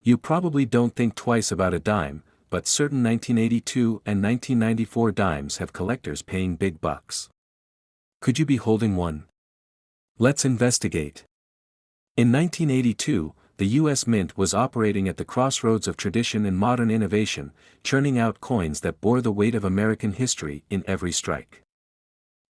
You probably don't think twice about a dime, but certain 1982 and 1994 dimes have collectors paying big bucks. Could you be holding one? Let's investigate. In 1982, the U.S. Mint was operating at the crossroads of tradition and modern innovation, churning out coins that bore the weight of American history in every strike.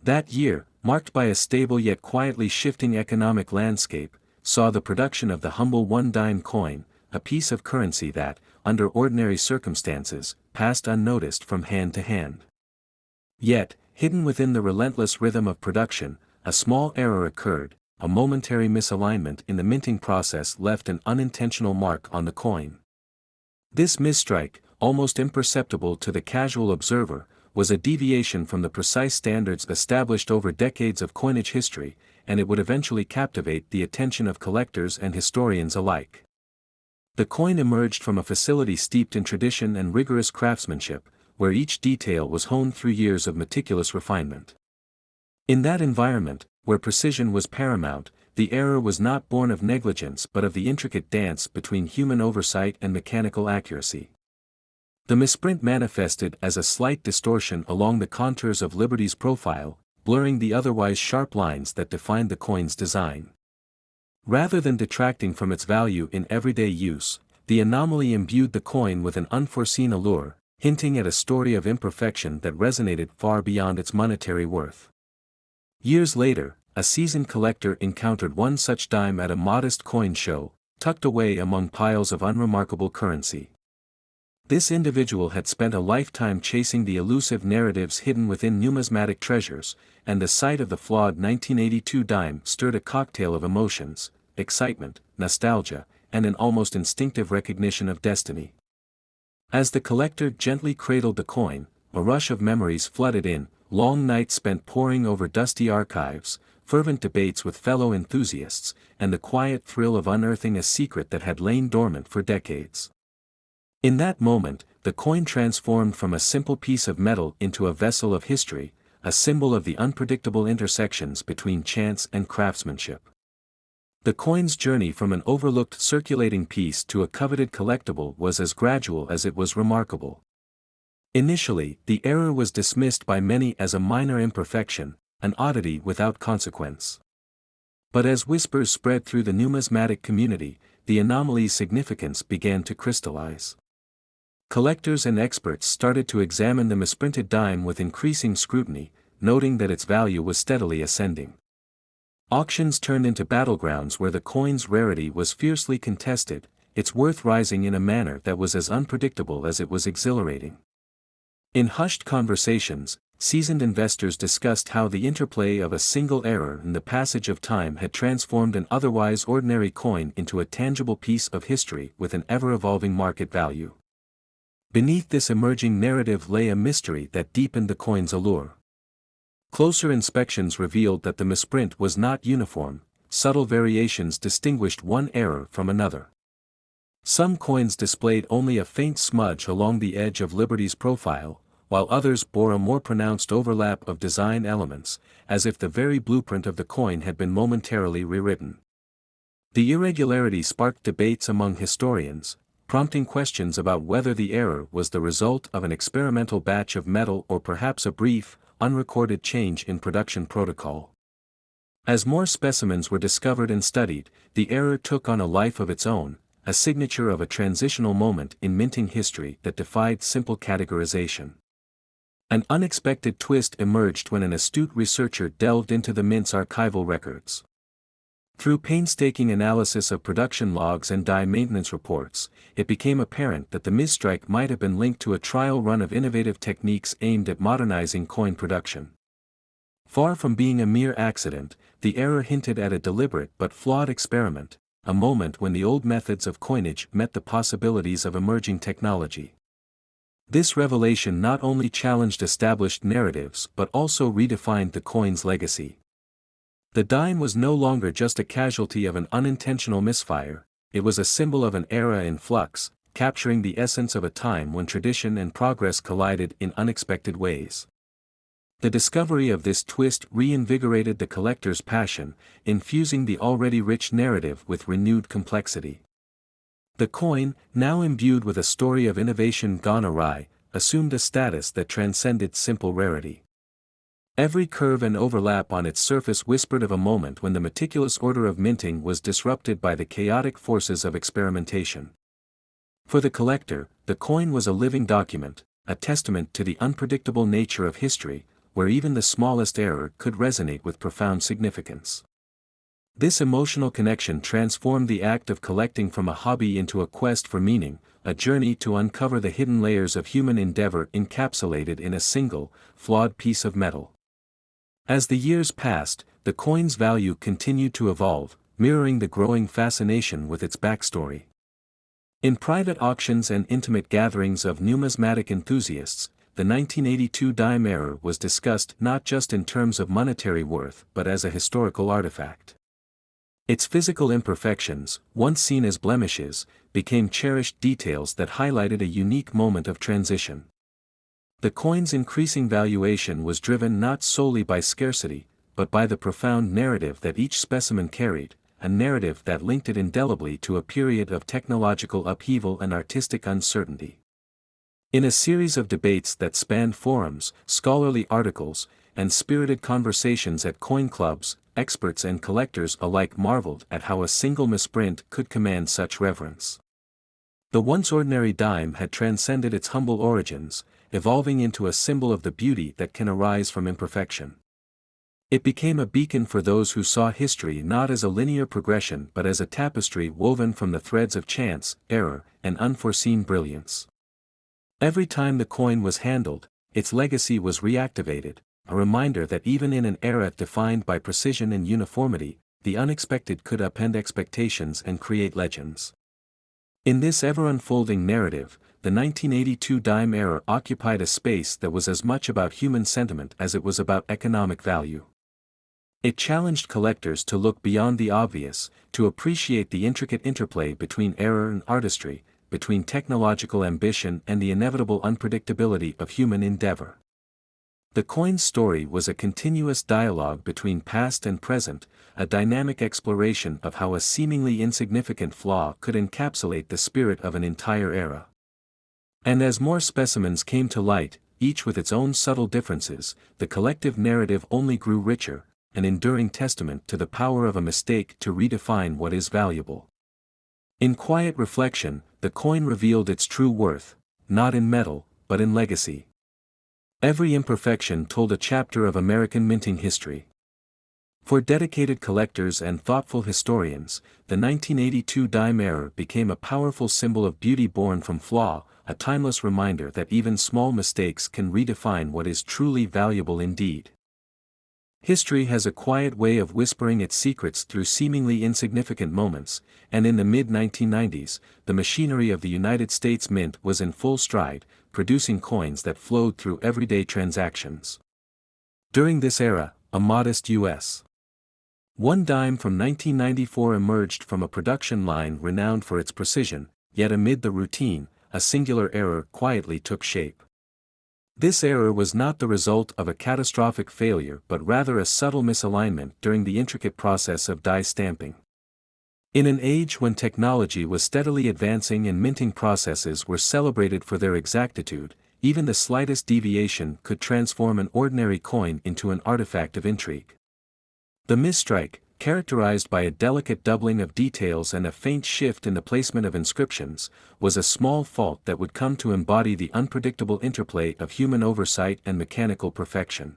That year, marked by a stable yet quietly shifting economic landscape, saw the production of the humble one-dime coin, a piece of currency that, under ordinary circumstances, passed unnoticed from hand to hand. Yet, hidden within the relentless rhythm of production, a small error occurred. A momentary misalignment in the minting process left an unintentional mark on the coin. This misstrike, almost imperceptible to the casual observer, was a deviation from the precise standards established over decades of coinage history, and it would eventually captivate the attention of collectors and historians alike. The coin emerged from a facility steeped in tradition and rigorous craftsmanship, where each detail was honed through years of meticulous refinement. In that environment, where precision was paramount, the error was not born of negligence but of the intricate dance between human oversight and mechanical accuracy. The misprint manifested as a slight distortion along the contours of Liberty's profile, blurring the otherwise sharp lines that defined the coin's design. Rather than detracting from its value in everyday use, the anomaly imbued the coin with an unforeseen allure, hinting at a story of imperfection that resonated far beyond its monetary worth. Years later, a seasoned collector encountered one such dime at a modest coin show, tucked away among piles of unremarkable currency. This individual had spent a lifetime chasing the elusive narratives hidden within numismatic treasures, and the sight of the flawed 1982 dime stirred a cocktail of emotions, excitement, nostalgia, and an almost instinctive recognition of destiny. As the collector gently cradled the coin, a rush of memories flooded in. Long nights spent poring over dusty archives, fervent debates with fellow enthusiasts, and the quiet thrill of unearthing a secret that had lain dormant for decades. In that moment, the coin transformed from a simple piece of metal into a vessel of history, a symbol of the unpredictable intersections between chance and craftsmanship. The coin's journey from an overlooked circulating piece to a coveted collectible was as gradual as it was remarkable. Initially, the error was dismissed by many as a minor imperfection, an oddity without consequence. But as whispers spread through the numismatic community, the anomaly's significance began to crystallize. Collectors and experts started to examine the misprinted dime with increasing scrutiny, noting that its value was steadily ascending. Auctions turned into battlegrounds where the coin's rarity was fiercely contested, its worth rising in a manner that was as unpredictable as it was exhilarating. In hushed conversations, seasoned investors discussed how the interplay of a single error in the passage of time had transformed an otherwise ordinary coin into a tangible piece of history with an ever-evolving market value. Beneath this emerging narrative lay a mystery that deepened the coin's allure. Closer inspections revealed that the misprint was not uniform, subtle variations distinguished one error from another. Some coins displayed only a faint smudge along the edge of Liberty's profile, while others bore a more pronounced overlap of design elements, as if the very blueprint of the coin had been momentarily rewritten. The irregularity sparked debates among historians, prompting questions about whether the error was the result of an experimental batch of metal or perhaps a brief, unrecorded change in production protocol. As more specimens were discovered and studied, the error took on a life of its own, a signature of a transitional moment in minting history that defied simple categorization. An unexpected twist emerged when an astute researcher delved into the mint's archival records. Through painstaking analysis of production logs and die maintenance reports, it became apparent that the misstrike might have been linked to a trial run of innovative techniques aimed at modernizing coin production. Far from being a mere accident, the error hinted at a deliberate but flawed experiment, a moment when the old methods of coinage met the possibilities of emerging technology. This revelation not only challenged established narratives but also redefined the coin's legacy. The dime was no longer just a casualty of an unintentional misfire, it was a symbol of an era in flux, capturing the essence of a time when tradition and progress collided in unexpected ways. The discovery of this twist reinvigorated the collector's passion, infusing the already rich narrative with renewed complexity. The coin, now imbued with a story of innovation gone awry, assumed a status that transcended simple rarity. Every curve and overlap on its surface whispered of a moment when the meticulous order of minting was disrupted by the chaotic forces of experimentation. For the collector, the coin was a living document, a testament to the unpredictable nature of history, where even the smallest error could resonate with profound significance. This emotional connection transformed the act of collecting from a hobby into a quest for meaning, a journey to uncover the hidden layers of human endeavor encapsulated in a single, flawed piece of metal. As the years passed, the coin's value continued to evolve, mirroring the growing fascination with its backstory. In private auctions and intimate gatherings of numismatic enthusiasts, the 1982 dime error was discussed not just in terms of monetary worth but as a historical artifact. Its physical imperfections, once seen as blemishes, became cherished details that highlighted a unique moment of transition. The coin's increasing valuation was driven not solely by scarcity, but by the profound narrative that each specimen carried, a narrative that linked it indelibly to a period of technological upheaval and artistic uncertainty. In a series of debates that spanned forums, scholarly articles, and spirited conversations at coin clubs, experts and collectors alike marveled at how a single misprint could command such reverence. The once ordinary dime had transcended its humble origins, evolving into a symbol of the beauty that can arise from imperfection. It became a beacon for those who saw history not as a linear progression but as a tapestry woven from the threads of chance, error, and unforeseen brilliance. Every time the coin was handled, its legacy was reactivated, a reminder that even in an era defined by precision and uniformity, the unexpected could upend expectations and create legends. In this ever-unfolding narrative, the 1982 dime era occupied a space that was as much about human sentiment as it was about economic value. It challenged collectors to look beyond the obvious, to appreciate the intricate interplay between error and artistry, between technological ambition and the inevitable unpredictability of human endeavor. The coin's story was a continuous dialogue between past and present, a dynamic exploration of how a seemingly insignificant flaw could encapsulate the spirit of an entire era. And as more specimens came to light, each with its own subtle differences, the collective narrative only grew richer, an enduring testament to the power of a mistake to redefine what is valuable. In quiet reflection, the coin revealed its true worth, not in metal, but in legacy. Every imperfection told a chapter of American minting history. For dedicated collectors and thoughtful historians, the 1982 dime error became a powerful symbol of beauty born from flaw, a timeless reminder that even small mistakes can redefine what is truly valuable indeed. History has a quiet way of whispering its secrets through seemingly insignificant moments, and in the mid-1990s, the machinery of the United States Mint was in full stride, producing coins that flowed through everyday transactions. During this era, a modest U.S. $1 dime from 1994 emerged from a production line renowned for its precision, yet amid the routine, a singular error quietly took shape. This error was not the result of a catastrophic failure but rather a subtle misalignment during the intricate process of die stamping. In an age when technology was steadily advancing and minting processes were celebrated for their exactitude, even the slightest deviation could transform an ordinary coin into an artifact of intrigue. The misstrike, characterized by a delicate doubling of details and a faint shift in the placement of inscriptions, was a small fault that would come to embody the unpredictable interplay of human oversight and mechanical perfection.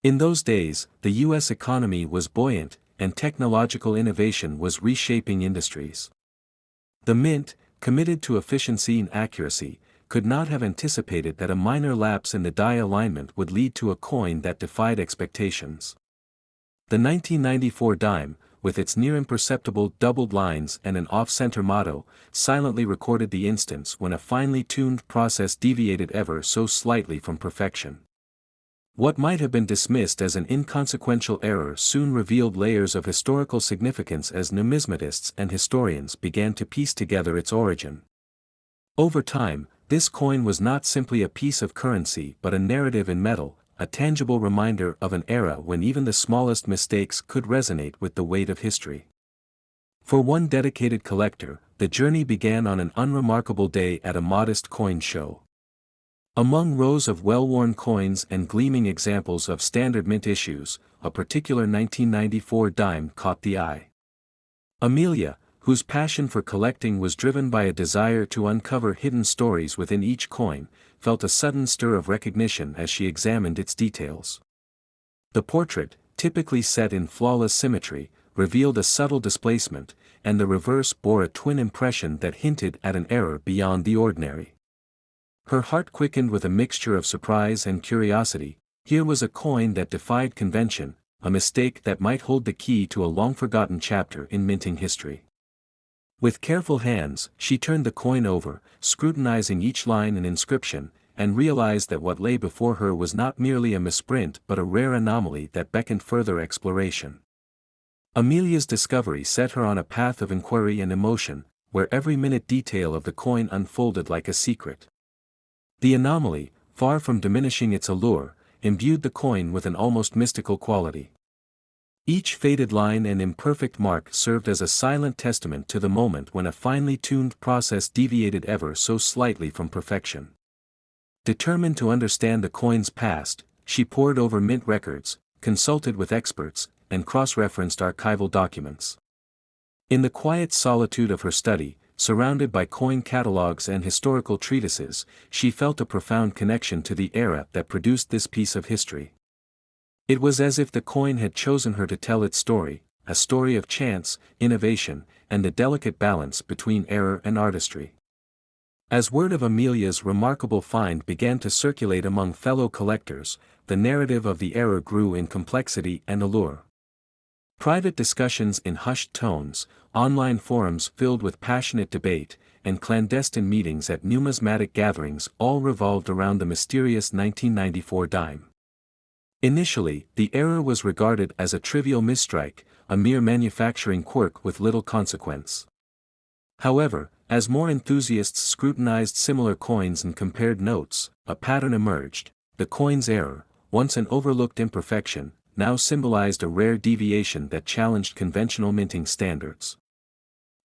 In those days, the U.S. economy was buoyant, and technological innovation was reshaping industries. The Mint, committed to efficiency and accuracy, could not have anticipated that a minor lapse in the die alignment would lead to a coin that defied expectations. The 1994 dime, with its near-imperceptible doubled lines and an off-center motto, silently recorded the instance when a finely tuned process deviated ever so slightly from perfection. What might have been dismissed as an inconsequential error soon revealed layers of historical significance as numismatists and historians began to piece together its origin. Over time, this coin was not simply a piece of currency but a narrative in metal, a tangible reminder of an era when even the smallest mistakes could resonate with the weight of history. For one dedicated collector, the the journey began on an unremarkable day at a modest coin show. Among rows of well-worn coins and gleaming examples of standard mint issues, a particular 1994 dime caught the eye. Amelia, whose passion for collecting was driven by a desire to uncover hidden stories within each coin, felt a sudden stir of recognition as she examined its details. The portrait, typically set in flawless symmetry, revealed a subtle displacement, and the reverse bore a twin impression that hinted at an error beyond the ordinary. Her heart quickened with a mixture of surprise and curiosity. Here was a coin that defied convention, a mistake that might hold the key to a long-forgotten chapter in minting history. With careful hands, she turned the coin over, scrutinizing each line and inscription, and realized that what lay before her was not merely a misprint but a rare anomaly that beckoned further exploration. Amelia's discovery set her on a path of inquiry and emotion, where every minute detail of the coin unfolded like a secret. The anomaly, far from diminishing its allure, imbued the coin with an almost mystical quality. Each faded line and imperfect mark served as a silent testament to the moment when a finely tuned process deviated ever so slightly from perfection. Determined to understand the coin's past, she pored over mint records, consulted with experts, and cross-referenced archival documents. In the quiet solitude of her study, surrounded by coin catalogs and historical treatises, she felt a profound connection to the era that produced this piece of history. It was as if the coin had chosen her to tell its story, a story of chance, innovation, and the delicate balance between error and artistry. As word of Amelia's remarkable find began to circulate among fellow collectors, the narrative of the era grew in complexity and allure. Private discussions in hushed tones, online forums filled with passionate debate, and clandestine meetings at numismatic gatherings all revolved around the mysterious 1994 dime. Initially, the error was regarded as a trivial misstrike, a mere manufacturing quirk with little consequence. However, as more enthusiasts scrutinized similar coins and compared notes, a pattern emerged. The coin's error, once an overlooked imperfection, now symbolized a rare deviation that challenged conventional minting standards.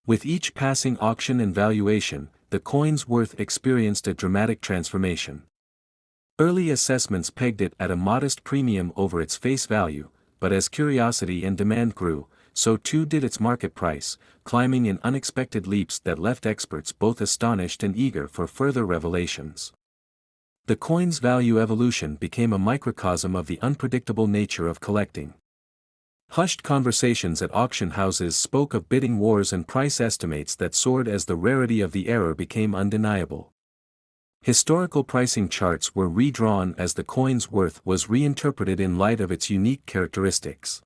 With each passing auction and valuation, the coin's worth experienced a dramatic transformation. Early assessments pegged it at a modest premium over its face value, but as curiosity and demand grew, so too did its market price, climbing in unexpected leaps that left experts both astonished and eager for further revelations. The coin's value evolution became a microcosm of the unpredictable nature of collecting. Hushed conversations at auction houses spoke of bidding wars and price estimates that soared as the rarity of the era became undeniable. Historical pricing charts were redrawn as the coin's worth was reinterpreted in light of its unique characteristics.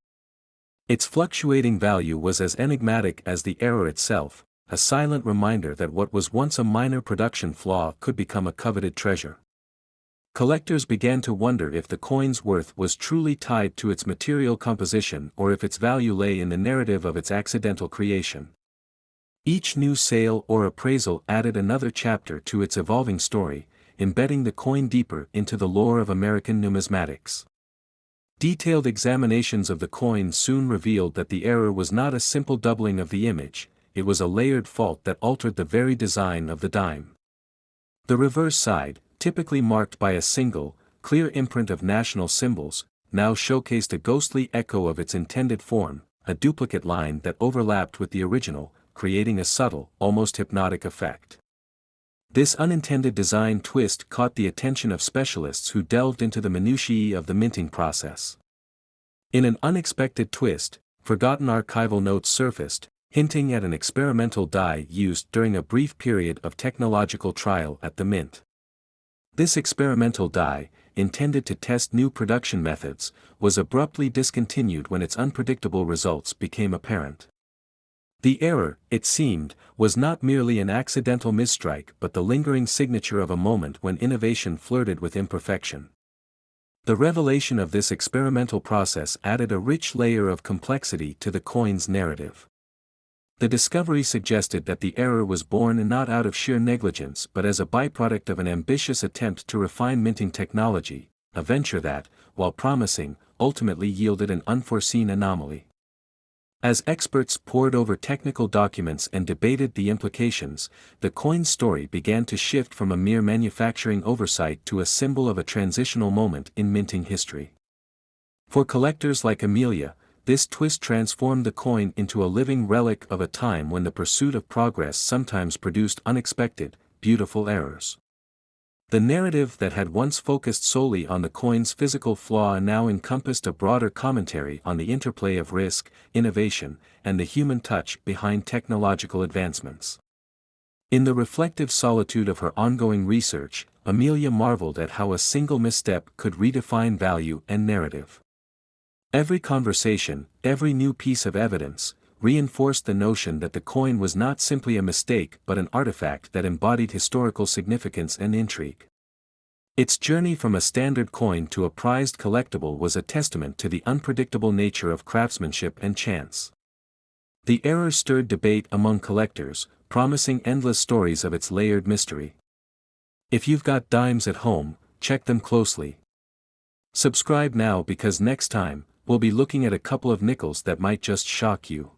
Its fluctuating value was as enigmatic as the error itself, a silent reminder that what was once a minor production flaw could become a coveted treasure. Collectors began to wonder if the coin's worth was truly tied to its material composition or if its value lay in the narrative of its accidental creation. Each new sale or appraisal added another chapter to its evolving story, embedding the coin deeper into the lore of American numismatics. Detailed examinations of the coin soon revealed that the error was not a simple doubling of the image, it was a layered fault that altered the very design of the dime. The reverse side, typically marked by a single, clear imprint of national symbols, now showcased a ghostly echo of its intended form, a duplicate line that overlapped with the original, creating a subtle, almost hypnotic effect. This unintended design twist caught the attention of specialists who delved into the minutiae of the minting process. In an unexpected twist, forgotten archival notes surfaced, hinting at an experimental die used during a brief period of technological trial at the mint. This experimental die, intended to test new production methods, was abruptly discontinued when its unpredictable results became apparent. The error, it seemed, was not merely an accidental misstrike but the lingering signature of a moment when innovation flirted with imperfection. The revelation of this experimental process added a rich layer of complexity to the coin's narrative. The discovery suggested that the error was born not out of sheer negligence but as a byproduct of an ambitious attempt to refine minting technology, a venture that, while promising, ultimately yielded an unforeseen anomaly. As experts pored over technical documents and debated the implications, the coin's story began to shift from a mere manufacturing oversight to a symbol of a transitional moment in minting history. For collectors like Amelia, this twist transformed the coin into a living relic of a time when the pursuit of progress sometimes produced unexpected, beautiful errors. The narrative that had once focused solely on the coin's physical flaw now encompassed a broader commentary on the interplay of risk, innovation, and the human touch behind technological advancements. In the reflective solitude of her ongoing research, Amelia marveled at how a single misstep could redefine value and narrative. Every conversation, every new piece of evidence, reinforced the notion that the coin was not simply a mistake but an artifact that embodied historical significance and intrigue. Its journey from a standard coin to a prized collectible was a testament to the unpredictable nature of craftsmanship and chance. The error stirred debate among collectors, promising endless stories of its layered mystery. If you've got dimes at home, check them closely. Subscribe now because next time, we'll be looking at a couple of nickels that might just shock you.